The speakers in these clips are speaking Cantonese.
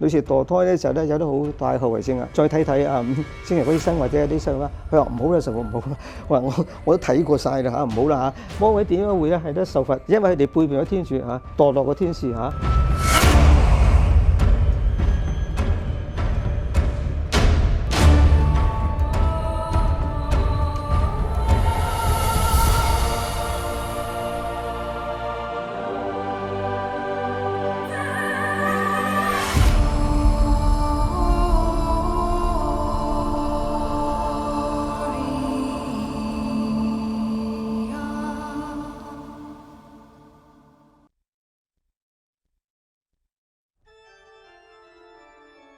女士墮胎咧就咧有啲好大後遺症啊。再睇睇精神科醫生或者有啲醫生話，佢話唔好啦，實唔好啦。我都睇過曬啦嚇，唔好啦嚇。魔鬼點樣會咧係得受罰？因為佢哋背叛咗天主嚇，墮落個天使嚇。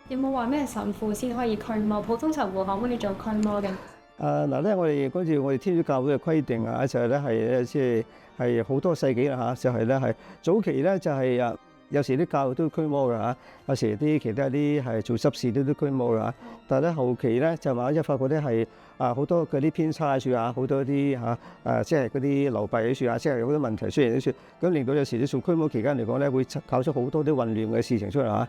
有冇話咩神父先可以驅魔？普通神父可唔可以做驅魔嘅？嗱咧，我哋根據我哋天主教會嘅規定啊，就係咧係即係好多世紀啦嚇，就係咧係早期咧就係有時啲教會都驅魔㗎嚇，有時啲其他啲係做執事都驅魔㗎嚇，但係咧後期咧就慢慢發覺咧係好多嗰啲偏差處啊，好多啲即係嗰啲流弊嘅處啊，即係有好多問題出現啲處，咁令到有時啲做驅魔期間嚟講咧，會搞出好多啲混亂嘅事情出嚟嚇，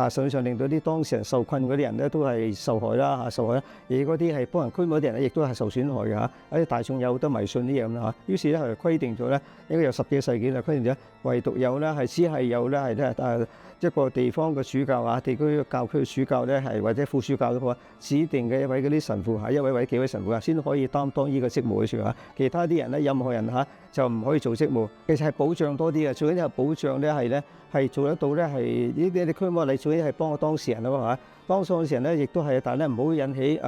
實際上令到啲當事人受困嗰啲人咧都係受害啦嚇，受害啦，而嗰啲係幫人驅魔啲人咧，亦都係受損害嘅嚇，啲大眾有好多迷信啲嘢咁啦嚇，於是咧係規定咗咧，應該有10幾世紀啦，規定咗唯獨有咧係只係有咧係咧一個地方嘅主教啊，地區教區嘅主教咧係或者副主教都好啊，指定嘅一位嗰啲神父嚇，一位或者幾位神父啊，先可以擔當呢個職務嘅處嚇。其他啲人咧，任何人嚇就唔可以做職務。其實係保障多啲嘅，最緊要係保障咧係咧係做得到咧係呢啲驅魔禮，最緊要係幫個當事人咯嚇。幫當事人咧亦都係，但係咧唔好引起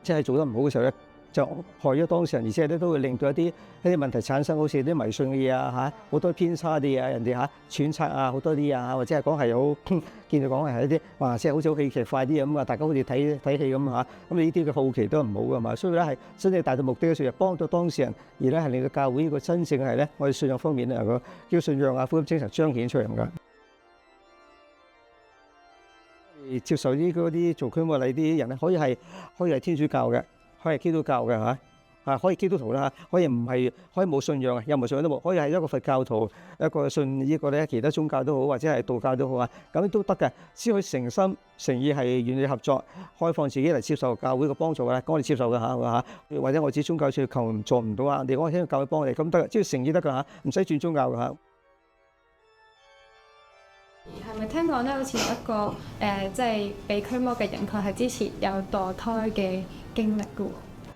即係做得唔好嘅時候咧，就害咗當事人，而且咧都會令到一啲問題產生，好似啲迷信嘅嘢啊嚇，好多偏差啲嘢啊，人哋揣測啊好多啲啊，或者係講係好見到講係一啲哇，即係好似好戲劇化啲咁啊，大家好似睇戲咁嚇，咁呢啲嘅好奇都唔好噶嘛，所以咧係真正達到目的嘅時候，幫到當事人，而咧係令到教會呢個真正係咧，我哋信仰方面咧個叫信仰啊福音精神彰顯出嚟咁㗎。接受嗰啲做驅魔禮啲人咧，可以係天主教嘅，可以係基督教嘅嚇，可以基督徒啦嚇，可以唔係，可以冇信仰嘅，任何信仰都冇，可以係一個佛教徒，一個信呢個咧其他宗教都好，或者係道教都好啊，咁都得嘅，只可以誠心誠意係願意合作，開放自己嚟接受教會嘅幫助嘅，咁我哋接受嘅嚇，或者我自己宗教處求助唔到啊，你講聽教會幫我哋咁得嘅，只要誠意得㗎嚇，唔使轉宗教㗎嚇。係咪聽講咧？好似有一個即係被驅魔嘅人，佢係之前有墮胎嘅經歷嘅喎。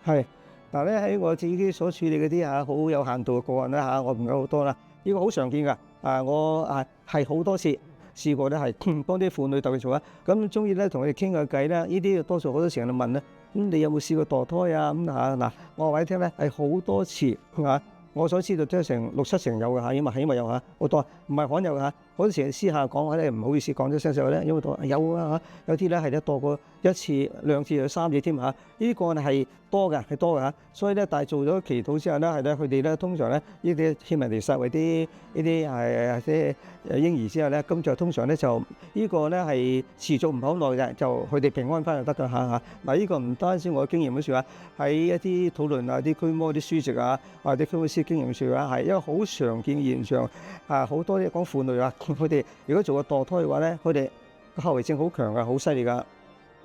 係嗱咧，喺我自己所處理嗰啲好有限度嘅個案啦嚇，我唔夠好多啦。呢個好常見㗎，我係好多次試過咧，係幫啲婦女特別做啊。咁中意咧同佢哋傾下偈咧，呢啲多數好多時間就問咧，咁你有冇試過墮胎啊？咁嗱，我話你聽咧係好多次嚇。我所知道都係成6、7成有嘅嚇，起碼有嚇，好多唔係罕有嚇。好多時私下講話咧，唔好意思講咗聲實咧，因為有啊嚇，有啲咧係咧墮過1次、2次、3次添嚇。呢啲個案係多嘅，係多嘅嚇。所以咧，但係做咗祈禱之後咧，係咧佢哋咧通常咧呢啲獻人哋實為啲呢啲係即係嬰兒之後咧，咁就通常咧就呢個咧係持續唔係好耐嘅，就佢哋平安翻就得㗎嚇。嗱，呢個唔單止我嘅經驗咁説話，喺一啲討論啲驅魔啲書籍啊，或者驅魔師經驗説話係一個好常見嘅現象好多啲講婦女佢哋如果做過墮胎嘅話咧，佢哋個後遺症好強㗎，好犀利㗎。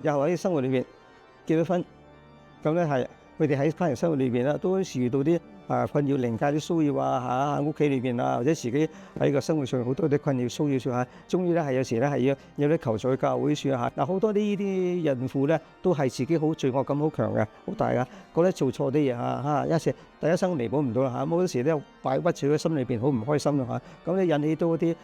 又喺生活裏邊結咗婚，咁咧係佢哋喺家庭生活裏邊啦，都時遇到啲困擾、靈界啲騷擾喺屋企裏邊或者自己喺個生活上好多啲困擾騷擾處終於咧係有時咧係要啲求助教會處嗱，好多呢啲孕婦咧都係自己好罪惡感好強嘅，好大㗎，覺得做錯啲嘢一時第一生彌補唔到啦好多時咧擺屈住喺心裏邊好唔開心啦咁咧引起到啲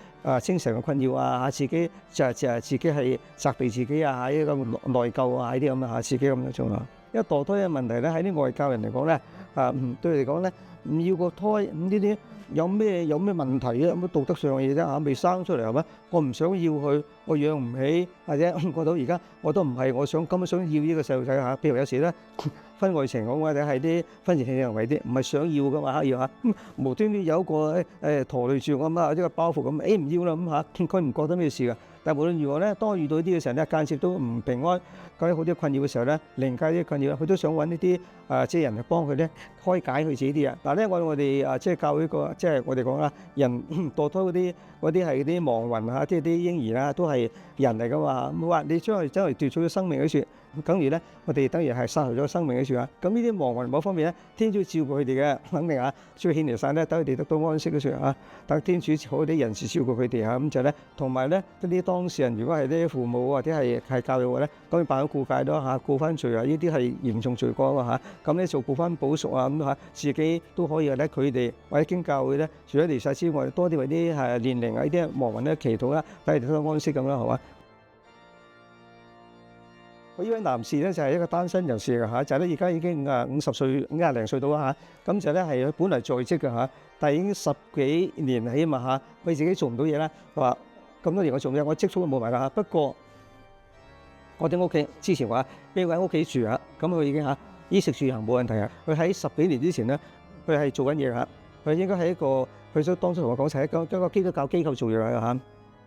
精神嘅困擾自己自己係責備自己呢個內疚呢啲咁自己咁樣做因為墮胎嘅問題咧，喺啲外教人嚟講咧，對佢嚟講咧，唔要個胎咁呢啲有咩問題有乜道德上嘅嘢啫未生出嚟係咪？我唔想要佢，我養唔起，或者過到而家我都唔係我想咁想要呢個細路仔譬如有時咧婚外情講或者係啲婚前性行為啲，唔係想要噶嘛要無端端有一個拖累住我呢個包袱咁，唔要啦咁佢唔覺得咩事㗎？但係無論如何咧，當我遇到呢啲嘅時候咧，間接都唔平安，覺得好多困擾嘅時候咧，靈界啲困擾，佢都想揾呢啲即係人嚟幫佢咧開解佢自己啲嘢。嗱咧，我哋即係教會個即係我哋講啦，人墮胎嗰啲係啲亡魂啊，即係啲嬰兒啦，都係人嚟噶嘛。冇話你將佢走嚟奪取咗生命嘅説，等於咧我哋等於係殺害咗生命嘅説啊。咁呢啲亡魂某方面咧，天主照顧佢哋嘅，肯定啊，需要獻嚟曬咧，等佢哋得到安息嘅説啊。等天主好啲人士照顧佢哋嚇，咁就咧，同埋咧啲當事人如果係啲父母或者係教育嘅咧，咁要辦好告解咯嚇，告翻罪啊，呢啲係嚴重罪過啊嚇。咁咧做報翻補贖啊咁嚇，自己都可以咧佢哋或者經教會咧，除咗離世之外，多啲為啲係年齡啊呢啲亡魂咧祈禱啦，等佢哋得到安息咁啦，係嘛？我呢位男士咧就係一個單身人士嘅嚇，就係咧而家已經50歲50零歲到啦嚇，咁就咧係佢本來在職嘅嚇，但係已經10幾年起碼嚇，佢自己做唔到嘢啦。佢話咁多年我做嘢，我積蓄都冇埋啦嚇。不過我哋屋企之前話俾佢喺屋企住嚇，咁佢已經嚇衣食住行冇問題啊。佢喺10幾年之前咧，佢係做緊嘢嚇，佢應該係一個佢所當初同我講就係一個基督教機構做嘢嘅嚇。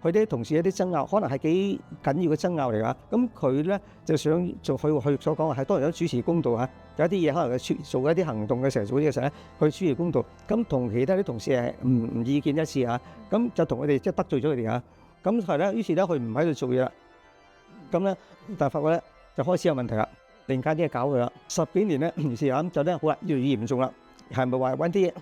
佢啲同事有啲爭拗，可能係幾緊要嘅爭拗嚟㗎。咁佢咧就想做佢所講話係當然有主持公道嚇，有一啲嘢可能佢做一啲行動嘅時候做啲嘅時候咧，佢主持公道。咁同其他啲同事係唔意見一致嚇，咁就同佢哋即係得罪咗佢哋嚇。咁係咧，於是咧佢唔喺度做嘢啦。咁咧，但係發覺咧就開始有問題啦，另間啲嘢搞佢啦。10幾年咧，於是咁就咧好啦，越嚟越嚴重啦。係咪話揾啲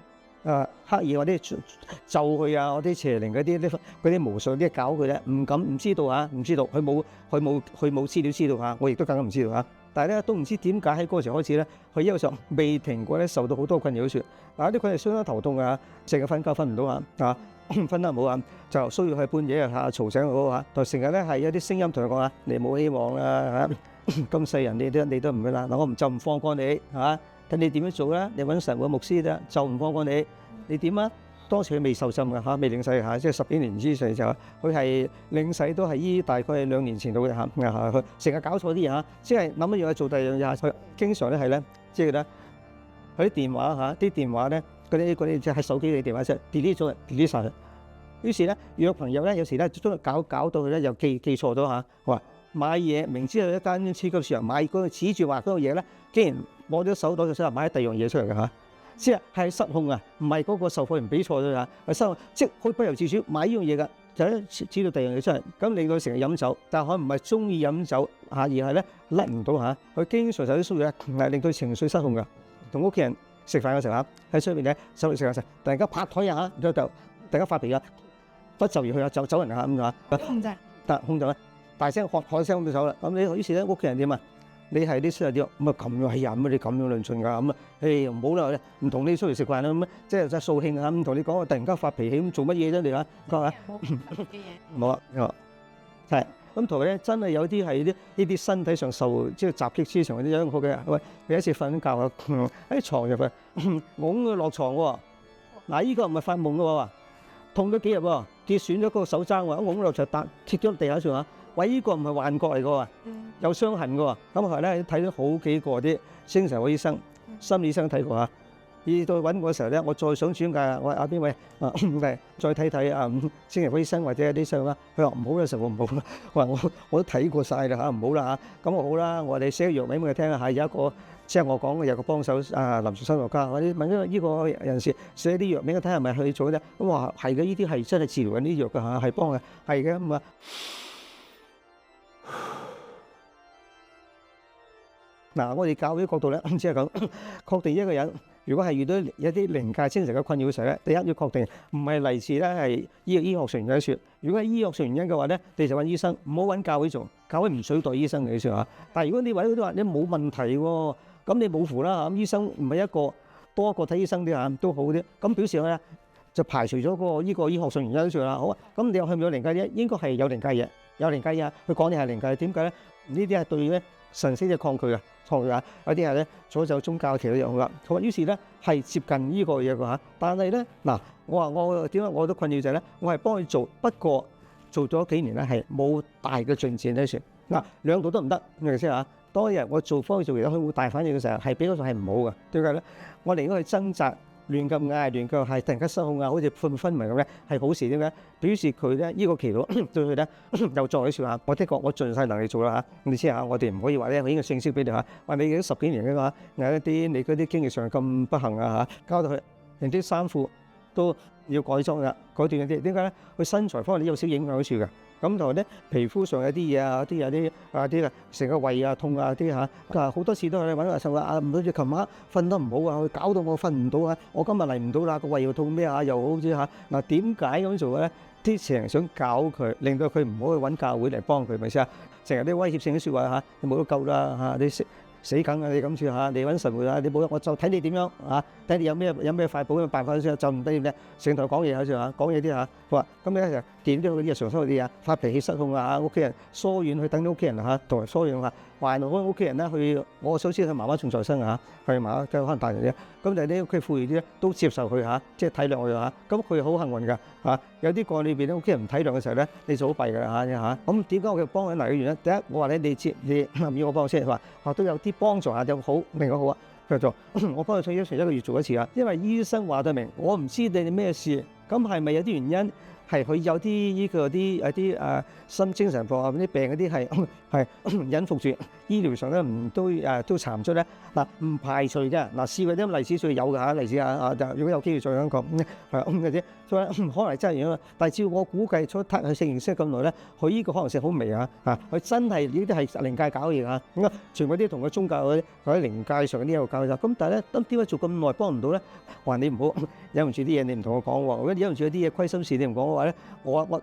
刻意或者咒佢啊，嗰啲邪靈嗰啲巫術啲搞佢咧？唔知道嚇，唔知道佢冇資料知道嚇，我亦都更加唔知道嚇。但係咧都唔知點解喺嗰個時候開始咧，佢一路上未停過咧，受到好多困擾。説嗱啲佢係相當頭痛㗎，成日瞓覺瞓唔到嚇，瞓得唔好啊，就需要去半夜嚇嘈醒佢嚇，就成日咧係有啲聲音同佢講啊，你冇希望啦嚇，咁世人你都唔會啦，嗱我唔放過你嚇。睇你點樣做啦？你揾神會牧師啫，就唔放過你。你點啊？當時佢未受浸嘅嚇，未領洗嚇，即係10幾年之前就佢係領洗都係依大概係2年前到嘅嚇。佢成日搞錯啲嘢嚇，即係諗一樣嘢做第二樣嘢。佢經常咧係咧，即係咧佢啲電話嚇，啲電話咧嗰啲即係手機嘅電話即係 delete 晒佢。於是咧約朋友咧，有時咧將佢搞到佢咧又記錯咗嚇。話買嘢明知係一間超級市場買嗰個指住話嗰個嘢咧，竟然攞咗手袋就想買第二樣嘢出嚟嘅嚇，即係失控啊！唔係嗰個售貨員俾錯咗嚇，係失控，即係佢不由自主買呢樣嘢㗎，就知道第二樣嘢出嚟。咁令到成日飲酒，但係佢唔係中意飲酒嚇，而係咧甩唔到嚇。佢經常受啲騷擾咧，係令到情緒失控㗎。同屋企人食飯嘅時候嚇，喺出邊咧收嚟食飯時，突然間拍台啊嚇，就突然間發脾氣，不就而去啊，走人嚇咁啊！控制得控制咧，大聲喝聲咁就走啦。咁你於是咧屋企人點啊？你係啲衰啲，咁啊咁樣係人，咁你咁樣論盡㗎，咁啊，誒唔好啦，唔同你出嚟食飯啦，咁即係真係掃興啊，唔同你講，突然間發脾氣咁做乜嘢啫？你話講下，冇啊，係咁同佢咧，真係有啲係呢啲身體上受即係襲擊之常嗰啲有好嘅，喂，你一次瞓覺啊，喺床入邊拱佢落床喎，嗱依個唔係發夢嘅喎，痛咗幾日喎，跌損咗嗰個手踭喎，拱落就跌咗地下上啊。喂，呢個唔係幻覺嚟嘅喎，有傷痕嘅喎。咁後來咧睇咗好幾個啲精神科醫生、心理醫生睇過嚇。而到揾我嘅時候咧，我再想轉介我話邊位再睇睇精神科醫生或者啲醫生啦。佢話唔好啦，實唔好啦。我話我都睇過晒啦嚇，唔好啦嚇。咁我好啦，我哋寫藥名俾佢聽下。有一個即係我講嘅有個幫手臨床心理學家，我哋問咗呢個人士寫啲藥名，睇係咪去做啫？咁話係嘅，呢啲係真係治療緊啲藥嘅嚇，係幫嘅，係嘅咁啊。嗱，我哋教會角度咧，即係講確定一個人，如果係遇到一啲靈界精神嘅困擾嘅時候咧，第一要確定唔係嚟自咧係醫學上原因説。如果係醫學上原因嘅話咧，你就揾醫生，唔好揾教會做，教會唔取代醫生嘅説嚇。但係如果你揾嗰啲話你冇問題喎，咁你冇符啦嚇，咁醫生唔係一個多一個睇醫生啲嚇都好啲，咁表示咧就排除咗個呢個醫學上原因説啦。好啊，咁你又係咪有靈界嘢？應該係有靈界嘢，有靈界嘢。佢講你係靈界，點解咧？呢啲係對咧神聖嘅抗拒啊！有啲人咧左走宗教其他嘢好啦，好於是咧係接近呢個嘢嘅嚇，但係咧嗱，我點解我都困擾就係咧，我係幫佢做，不過做咗幾年咧係冇大嘅進展咧算嗱，兩度都唔得，明唔明先嚇？當日我幫佢做其他佢會大反應嘅時候係比較上係唔好嘅，點解咧？我寧願去掙扎亂咁嗌、亂咁係突然間失控啊，好似昏迷咁咧，係好事點解？表示佢咧呢個祈禱對佢咧又再説下，我的確我盡晒能力做啦嚇。你知下，我哋唔可以話咧，我應該信息俾你嚇，話你已經10幾年嘅話，有一啲你嗰啲經濟上咁不幸啊嚇，交到佢連啲衫褲都要改裝啦，改斷一啲。點解咧？佢身材方面有少少影響好處嘅。咁同埋咧，皮膚上有啲嘢啊，有啲成個胃啊痛啊啲嚇，好多次都係揾阿神話啊，唔好似琴晚瞓得唔好啊，佢搞到我瞓唔到啊，我今日嚟唔到啦，個胃又痛咩啊，又好似嚇嗱，點解咁做咧？啲邪人想搞佢，令到佢唔好去揾教會嚟幫佢，咪先啊？成日啲威脅性嘅説話嚇，你冇得救啦嚇，你死梗啊！你咁住嚇，你揾神會啊！你冇，我就睇你點樣嚇，睇你有咩快補嘅辦法先，就唔得點咧？成台講嘢喺度嚇，講嘢啲嚇，佢話咁你咧就掂咗佢啲日常生活啲啊，發脾氣失控啊，屋企人疏遠去等啲屋企人嚇，同埋疏遠嚇，懷疑屋企人咧去，我所知佢媽媽仲在生嚇，佢媽媽可能大人啲，咁就啲屋企富裕啲咧都接受佢嚇，即係體諒佢嚇，咁佢好幸運㗎嚇。有啲個裏邊咧屋企人唔體諒嘅時候咧，你就好弊㗎啦嚇。咁點解我嘅幫緊嚟嘅原因？第一，我話咧你要我幫我先，話都有啲幫助下就好，明我好啊。佢就我幫佢退休，一個月做一次啊。因為醫生話得明，我唔知你哋咩事，咁係咪有啲原因係佢有啲心精神病啊啲病嗰啲係隱伏住，醫療上咧都查唔出咧嗱，唔排除嘅嗱，試過啲例子最有嘅嚇例子啊，如果有機會再講係嘅啫，所以可能真係樣，但係照我估計出佢性認識咁耐咧，佢呢個可能性好微啊嚇，佢真係呢啲係靈界搞嘢啊，咁啊全部啲同佢宗教嗰啲喺靈界上嗰啲有教嘅，咁但係咧點解做咁耐幫唔到咧？話你唔好忍唔住啲嘢，你唔同我講喎，如果忍唔住啲嘢虧心事，你唔講嘅話咧，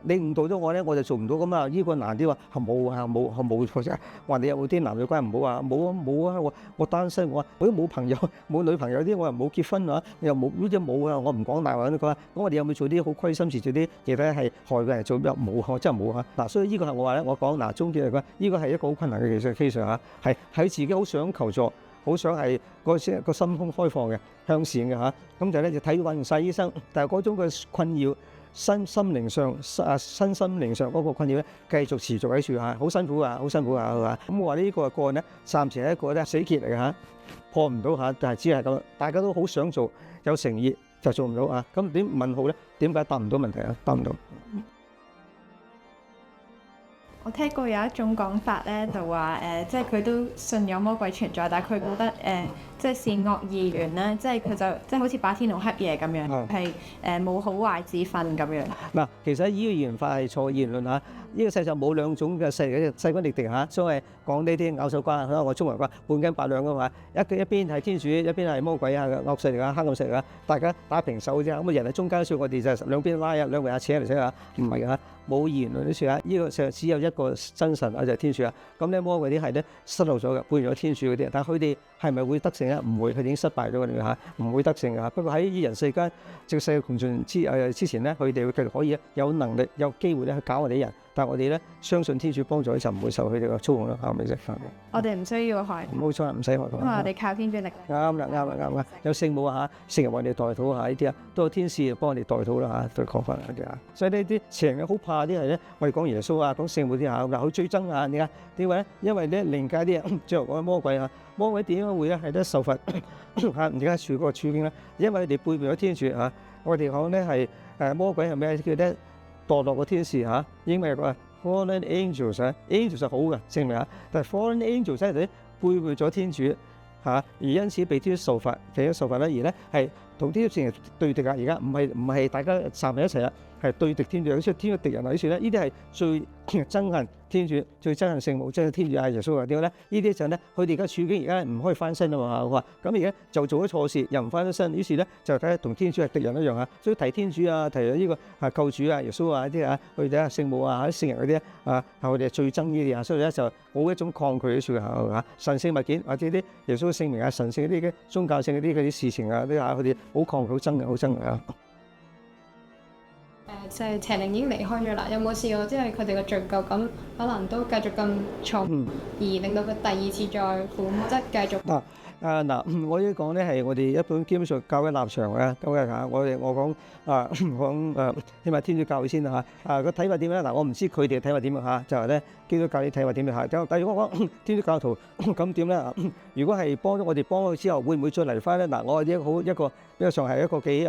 你誤導咗我咧，我就做唔到咁啊！呢個難啲話冇錯啫。話你有冇啲男女關係唔好啊？冇啊！我單身，我都冇朋友冇女朋友啲，我又冇結婚啊，又冇呢啲冇啊！我唔講大話嗰啲講啊。咁我哋有冇做啲好虧心事，做啲其他係害嘅人做咩？冇，我真係冇啊！嗱，所以呢個係我話咧，我講嗱，終結嚟講，呢個係一個好困難嘅技術嚇，係喺自己好想求助，好想係個心胸開放嘅向善嘅嚇，咁就咧就睇完晒醫生，但係嗰種嘅困擾。身心靈上嗰個困擾咧，繼續持續喺處嚇，好辛苦啊，好辛苦啊，係嘛？咁我話呢個個案咧，暫時係一個咧死結嚟嘅嚇，破唔到嚇，但係只係咁，大家都好想做，有誠意就做唔到啊。咁點問號咧？點解答唔到問題啊？答唔到。我聽過有一種講法咧，就話即係佢都信有魔鬼存在，但係佢覺得即係善惡二元咧，即係佢就即係好似白天同黑夜咁樣，係冇好壞之分咁樣。嗱，其實呢個言法係錯言論嚇。呢個世上冇兩種嘅勢均力敵嚇，所謂講呢啲咬手瓜，我中文話半斤八兩噶嘛。一邊係天主，一邊係魔鬼啊，惡勢力啊，黑暗勢力啊，大家打平手啫。咁啊，人喺中間說我哋就兩邊拉啊，兩圍扯嚟扯下，唔係㗎，冇二元論啲説啊。呢個世只有一個真神啊，就係天主啊。咁咧魔鬼啲係咧失落咗嘅，背咗天主嗰啲，但係佢哋係咪會得勝咧？唔會，佢哋已經失敗咗㗎啦嚇，唔會得勝㗎。不過喺人世間直世窮盡之前咧，佢哋會繼續可以有能力、有機會咧去搞我哋啲人。但係我哋咧相信天主幫助咧，就唔會受佢哋嘅操控啦，係咪先？我哋唔需要害。冇錯，唔使害。因為我哋靠天主力。啱啦，有聖母啊嚇，聖人為我哋代禱啊，呢啲啊都有天使幫我哋代禱啦嚇，對抗翻嗰啲啊。所以呢啲邪人好怕啲係咧，我哋講耶穌啊，講聖母啲嚇，嗱佢最憎啊，點解？點解咧？因為咧靈界啲人最後講魔鬼啊，魔鬼點解會咧係得受罰嚇？而家處嗰個處境咧，因為佢哋背叛咗天主嚇。我哋講咧係魔鬼係咩？叫咧墮落嘅天使嚇，英文係 fallen angels 啊 ，angels 係好嘅，證明啊。但係 fallen angels 係背叛咗天主嚇，而因此被天主受罰，被天主受罰咧，而咧係同天主成日對敵啊！而家唔係大家站埋一齊啦，係對敵天主，好似天主敵人啊！於是咧，呢啲係最憎恨天主，最憎恨聖母，即係天主啊耶穌啊！點解咧？呢啲就咧，佢哋而家處境而家唔可以翻身啊嘛！話咁而家就做咗錯事，又唔翻得身，於是咧就睇下同天主係敵人一樣啊！所以提天主啊，提呢個啊救主啊耶穌啊啲啊，佢哋啊聖母啊啲聖人嗰啲啊，佢哋係最憎呢啲啊，所以咧就冇一種抗拒嘅説話嚇，神聖物件或者啲耶穌嘅聖名啊、神聖嗰啲嘅宗教性嗰啲事情啊啲啊，佢哋好抗拒、好憎嘅、好憎嘅啊！就係邪靈已經離開咗啦，有冇試過即係佢哋嘅罪疚感可能都繼續咁重，而令到佢第二次再犯，即係繼續？嗱，我呢講咧係我哋一般基本上教會立場嘅，咁嘅嚇。我講起碼天主教會先啦嚇。個睇法點咧？嗱，我唔知佢哋嘅睇法點啊嚇，就係咧基督教啲睇法點樣嚇。但如果我講天主教徒咁點咧？如果係幫咗我哋幫咗之後，會唔會再嚟翻咧？嗱，我一個比較上係一個幾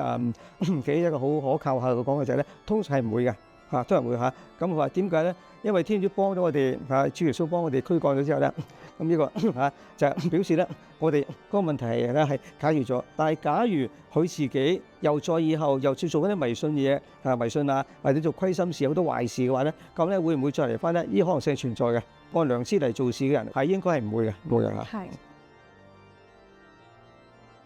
一個好可靠下嘅講嘅就係咧，通常係唔會嘅嚇，都係唔會嚇。咁佢話點解咧？因為天主幫咗我哋嚇，主耶穌幫我哋驅趕咗之後咧，咁呢個嚇就表示咧，我哋嗰個問題係咧係解決咗。但係假如佢自己又再以後又再做嗰啲迷信嘢迷信啊，或者做虧心事好多壞事嘅話咧，咁咧會唔會再嚟翻咧？呢可能性係存在嘅。按良知嚟做事嘅人係應該係唔會嘅，冇人嚇。係。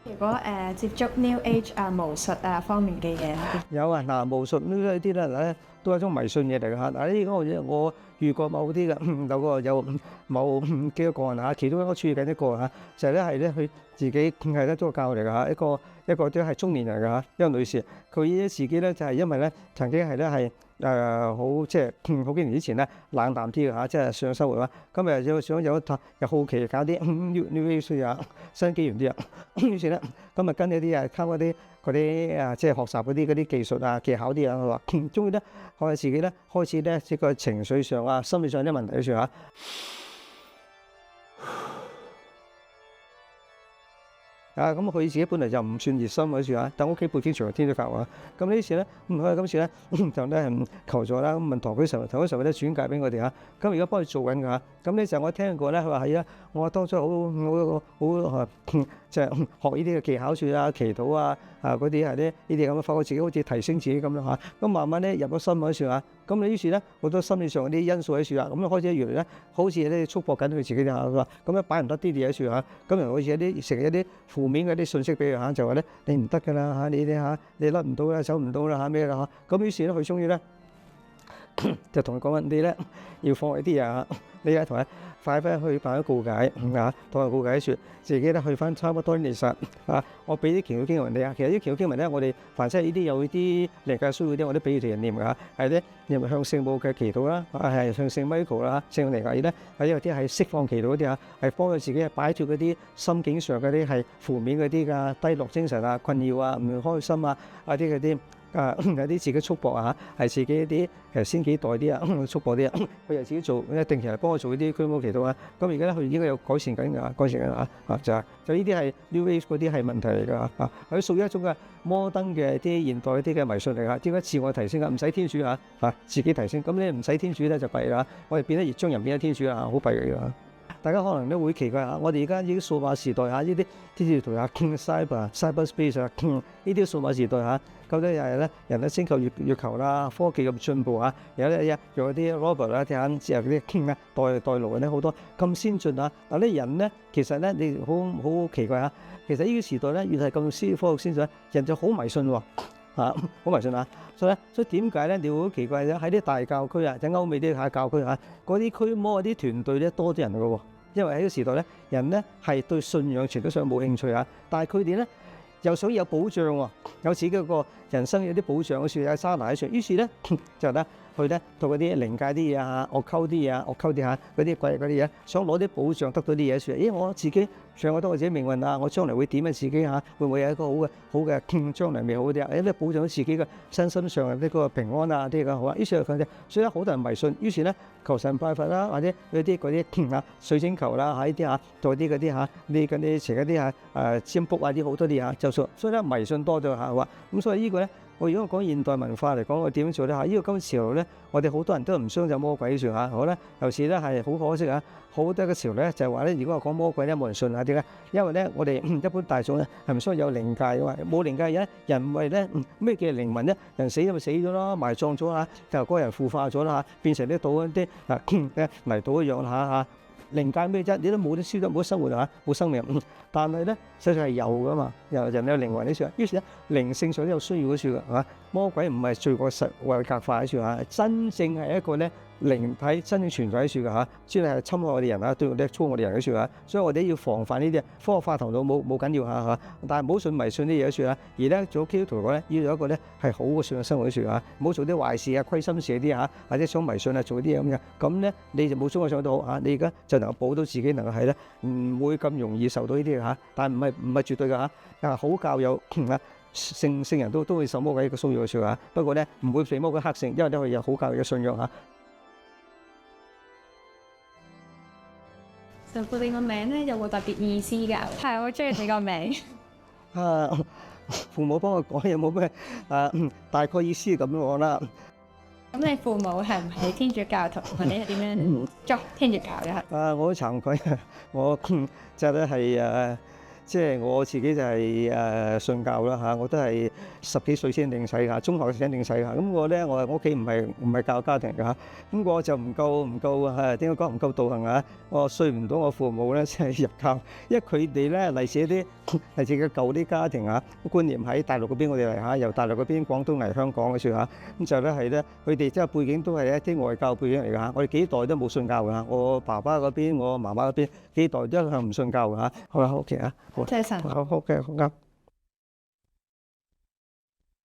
如果接觸 New Age 巫術方面嘅嘢，有啊，嗱，巫術呢啲咧都係一種迷信嘢嚟嘅嚇。嗱，呢個我遇過某啲嘅，有某幾個個人嚇，其中一個處理緊一個嚇，就係咧佢自己係咧宗教嚟嘅嚇，一個都係中年人嘅嚇，一個女士，佢自己咧就係因為咧曾經係咧係。好即係好幾年之前咧冷淡啲嘅嚇，即係上生活啦。今日又想又好奇搞啲 New Age 啊，新紀元啲啊。於是咧，今日跟一啲溝嗰啲即係學習嗰啲技術啊、技巧啲啊，佢話終於咧我哋自己咧開始咧即個情緒上啊、心理上啲問題嘅時候嚇。咁佢自己本嚟就唔算熱心嗰時嚇，但屋企背景全係天主教啊。咁呢次咧，今次咧就咧求助啦，咁問堂區神父咧轉介俾我哋嚇。咁而家幫佢做緊㗎嚇。咁呢就我聽過咧，佢話係啊，我當初好即係學呢啲嘅技巧術啊、祈禱啊嗰啲係呢啲咁，發覺自己好似提升自己咁樣嚇。咁慢慢咧入咗心嗰時嚇，咁你於是咧好多心理上嗰啲因素喺處啊，咁開始越嚟咧好似咧束縛緊佢自己嚇，佢話咁樣擺唔得啲嘢喺處嚇，咁又好似成日一啲負面嗰啲信息俾佢嚇，就話咧你唔得㗎啦嚇，你你甩唔到啦，走唔到啦嚇咩啦嚇，咁於是咧佢終於咧就同佢講話，你咧要放棄啲嘢嚇，你同佢快翻去辦咗告解嚇，同佢告解説自己咧去翻差不多彌撒嚇，我俾啲祈禱經文你啊，其實啲祈禱經文咧，我哋凡係呢啲有啲靈界需要啲，我都俾佢哋人念㗎嚇，係咧念向聖母嘅祈禱啦，係向聖 Michael 啦，聖靈界咧，係有啲係釋放祈禱嗰啲嚇，係幫佢自己擺脫嗰啲心境上嗰啲係負面嗰啲㗎，低落精神啊、困擾啊、唔開心啊嗰啲。有啲自己束縛啊嚇，係自己啲先幾代啲啊束縛啲啊，佢又自己做，定期嚟幫我做呢啲驅魔祈禱啊。咁而家咧佢應該有改善緊㗎，就呢啲係 New Age 嗰啲係問題嚟㗎嚇，佢屬於一種嘅摩登嘅啲現代啲嘅迷信嚟㗎。點解自我提升啊？唔使天主嚇自己提升。咁你唔使天主咧就弊啦。我哋變得越將人變咗天主啊，好弊㗎。大家可能都會奇怪嚇，我哋而家呢啲數碼時代嚇，呢啲天主圖啊 cyberspace 啊，呢啲數碼時代嚇，究竟又係咧人咧星球月球啦，科技咁進步嚇，有咧用啲 robot 啦，睇下之後嗰啲代勞咧好多咁先進嚇。嗱啲人咧其實咧你好奇怪嚇，其實呢個時代咧越係咁科學先進，人就好迷信喎。好迷信啊！所以點解咧？你會好奇怪咧？喺啲大教區啊，喺歐美啲大教區嚇，嗰啲驅魔嗰啲團隊咧多啲人嘅喎。因為喺個時代咧，人咧係對信仰傳統上冇興趣嚇，但係佢哋咧又想有保障喎，有自己嗰個人生有啲保障嘅，有沙拿喺上，於是咧就咧去咧同嗰啲靈界啲嘢嚇，惡溝啲嘢，惡溝啲嚇嗰啲鬼嗰啲嘢，想攞啲保障，得到啲嘢説，咦我自己上我得我自己命運啊，我將來會點啊？自己嚇會唔會有一個好嘅將來美好啲啊？誒咧保障到自己嘅身心上嘅呢個平安啊啲咁好啊。於是佢哋，所以好多人迷信，於是咧求神拜佛啦，或者嗰啲嚇水晶球啦，喺呢啲嚇做啲嗰啲嚇，你嗰啲成嗰啲嚇占卜啊啲好多啲嚇就數，所以咧迷信多咗嚇話，咁所以呢個咧。我如果講現代文化嚟講，我點樣做咧嚇？呢個今次時候咧，我哋好多人都唔相信魔鬼算嚇，好咧，尤其是咧係好可惜嚇，好多嘅時候咧就係話咧，如果我講魔鬼咧，冇人信嚇點解？因為咧我哋一般大眾咧係唔相信有靈界嘅嘛，冇靈界嘅人唔係咧咩叫靈魂咧？人死咗咪死咗咯，埋葬咗嚇，就嗰個人腐化咗啦嚇，變成啲島啲泥土一樣嚇。靈界咩啫？你都冇得燒得，冇得生活嚇，冇生命。但係咧，實際係有噶嘛，人有靈魂呢處。於是咧，靈性上都有需要嗰處嘅，係嘛？魔鬼唔係罪過實為格化喺處嚇，真正係一個咧靈體真正存在喺處㗎嚇，專係侵害我哋人啊，對我哋操我哋人嘅處啊，所以我哋要防範呢啲科學化頭腦冇緊要嚇，但係唔好信迷信啲嘢嘅處啊，而咧做基督徒講咧要有一個咧係好嘅信仰生活嘅處啊，唔好做啲壞事啊、虧心事嗰啲嚇，或者想迷信啊做啲嘢咁樣，咁咧你就冇宗教上到嚇，你而家就能夠保到自己能夠係咧唔會咁容易受到呢啲嘅嚇，但係唔係絕對㗎嚇，好教友啊。聖人都會受魔鬼嘅騷擾嘅説話，不過咧唔會被魔鬼黑勝，因為咧佢有好教嘅信仰嚇。神父，你個名咧有冇特別意思㗎？係，我中意你個名。父母幫我講有冇咩大概意思咁講啦。咁你父母係唔係天主教徒？或者係點樣作天主教嘅？我好慚愧，我就咧係即係我自己就係信教啦嚇，我都係10幾歲先領洗嚇，中學先領洗嚇。咁我咧我屋企唔係教教庭㗎嚇，咁我就唔夠嚇，點解講唔夠道行啊？我說唔到我父母咧即係入教，因為佢哋咧嚟自一啲嚟自嘅舊啲家庭嚇，觀念喺大陸嗰邊我哋嚟嚇，由大陸嗰邊廣東嚟香港嘅説嚇，咁就咧係咧佢哋即係背景都係一啲外教背景嚟㗎嚇，我哋幾代都冇信教㗎嚇，我爸爸嗰邊我媽媽嗰邊幾代都係唔信教㗎嚇，好啦，OK啊。謝神。好嘅，好啱。